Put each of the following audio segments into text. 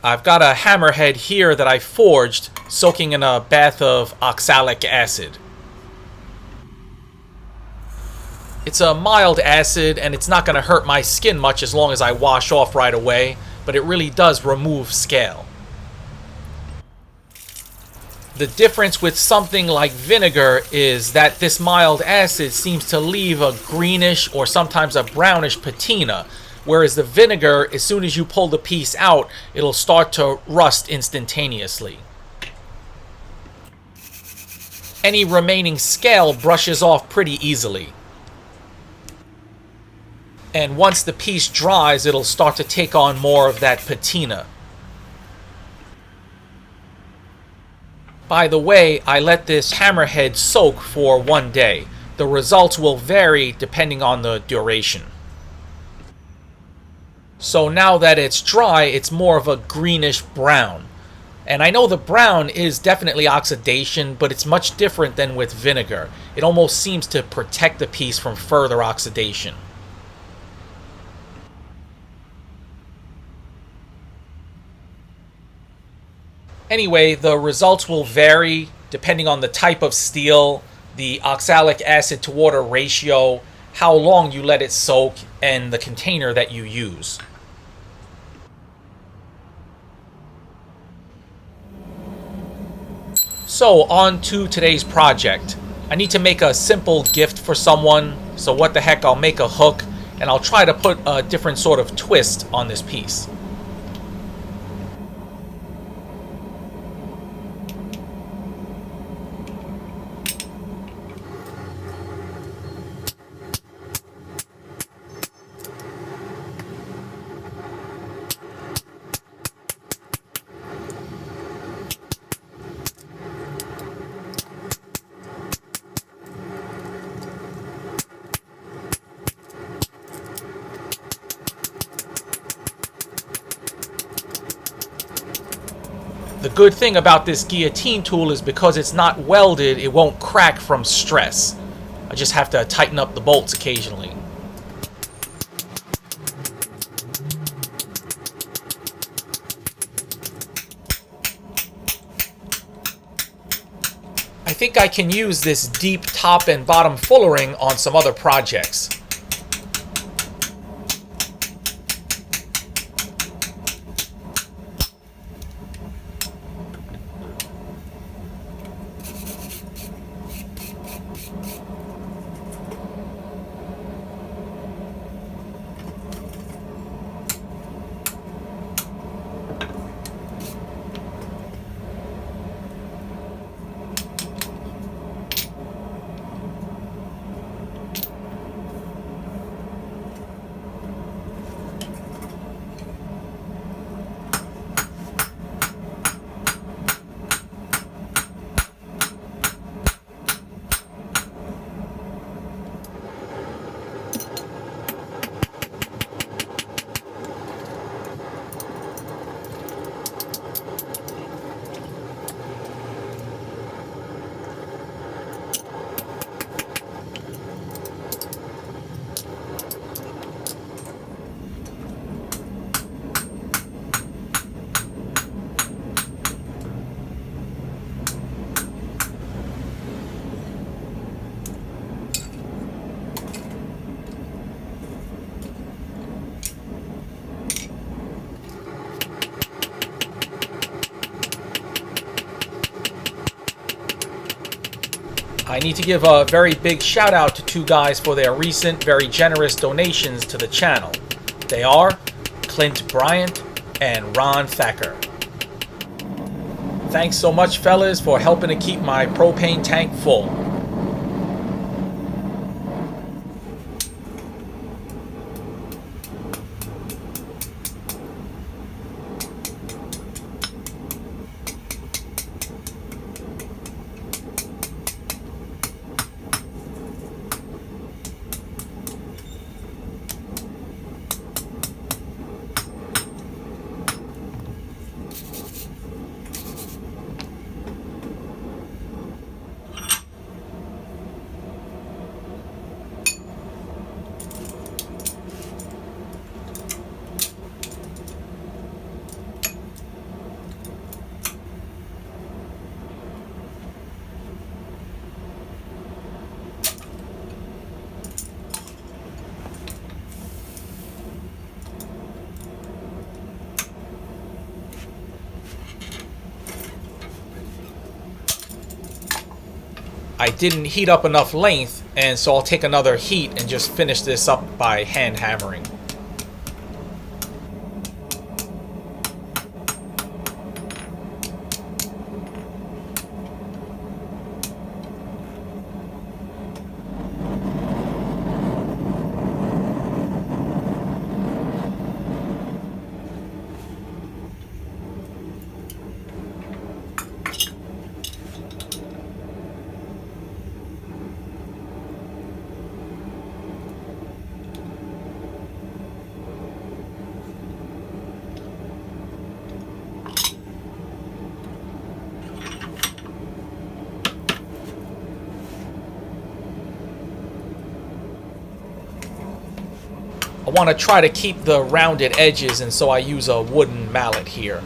I've got a hammerhead here that I forged, soaking in a bath of oxalic acid. It's a mild acid, and it's not going to hurt my skin much as long as I wash off right away, but it really does remove scale. The difference with something like vinegar is that this mild acid seems to leave a greenish or sometimes a brownish patina, whereas the vinegar, as soon as you pull the piece out, it'll start to rust instantaneously. Any remaining scale brushes off pretty easily. And once the piece dries, it'll start to take on more of that patina. By the way, I let this hammerhead soak for 1 day. The results will vary depending on the duration. So now that it's dry, it's more of a greenish brown. And I know the brown is definitely oxidation, but it's much different than with vinegar. It almost seems to protect the piece from further oxidation. Anyway, the results will vary depending on the type of steel, the oxalic acid to water ratio, how long you let it soak, and the container that you use. So on to today's project. I need to make a simple gift for someone, so what the heck, I'll make a hook, and I'll try to put a different sort of twist on this piece. The good thing about this guillotine tool is because it's not welded, it won't crack from stress. I just have to tighten up the bolts occasionally. I think I can use this deep top and bottom fullering on some other projects. I need to give a very big shout out to two guys for their recent, very generous donations to the channel. They are Clint Bryant and Ron Thacker. Thanks so much, fellas, for helping to keep my propane tank full. I didn't heat up enough length, and so I'll take another heat and just finish this up by hand hammering. I want to try to keep the rounded edges, and so I use a wooden mallet here.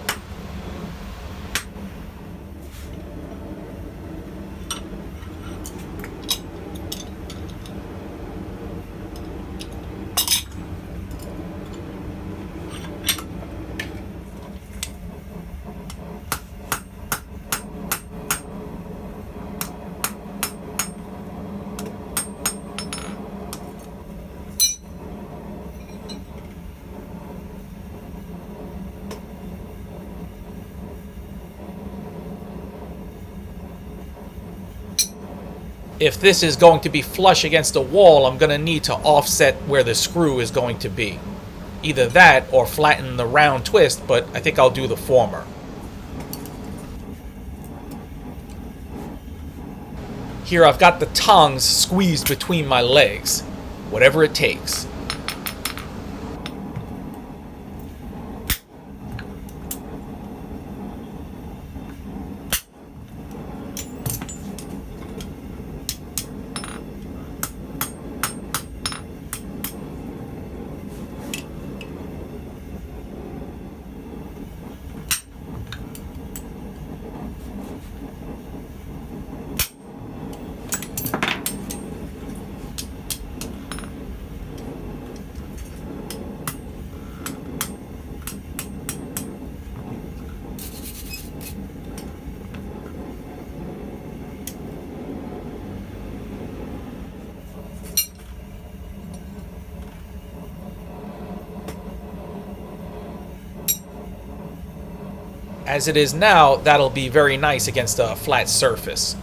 If this is going to be flush against the wall, I'm going to need to offset where the screw is going to be. Either that or flatten the round twist, but I think I'll do the former. Here I've got the tongs squeezed between my legs. Whatever it takes. As it is now, that'll be very nice against a flat surface.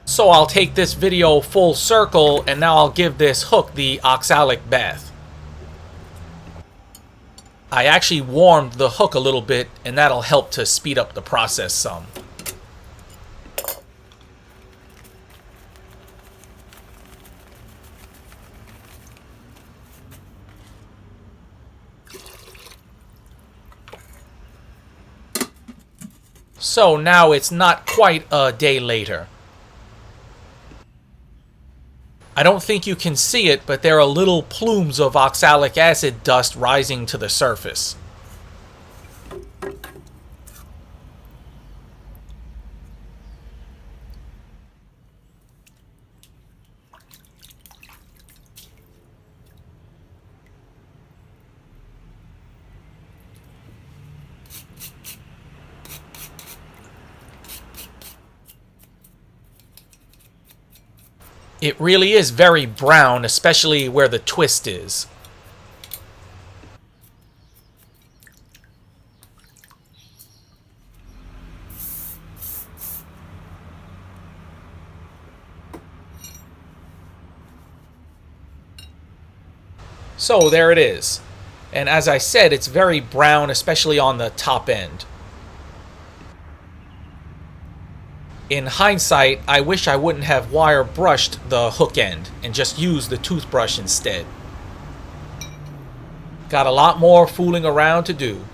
So I'll take this video full circle, and now I'll give this hook the oxalic bath. I actually warmed the hook a little bit, and that'll help to speed up the process some. So now it's not quite a day later. I don't think you can see it, but there are little plumes of oxalic acid dust rising to the surface. It really is very brown, especially where the twist is. So there it is. And as I said, it's very brown, especially on the top end. In hindsight, I wish I wouldn't have wire brushed the hook end and just used the toothbrush instead. Got a lot more fooling around to do.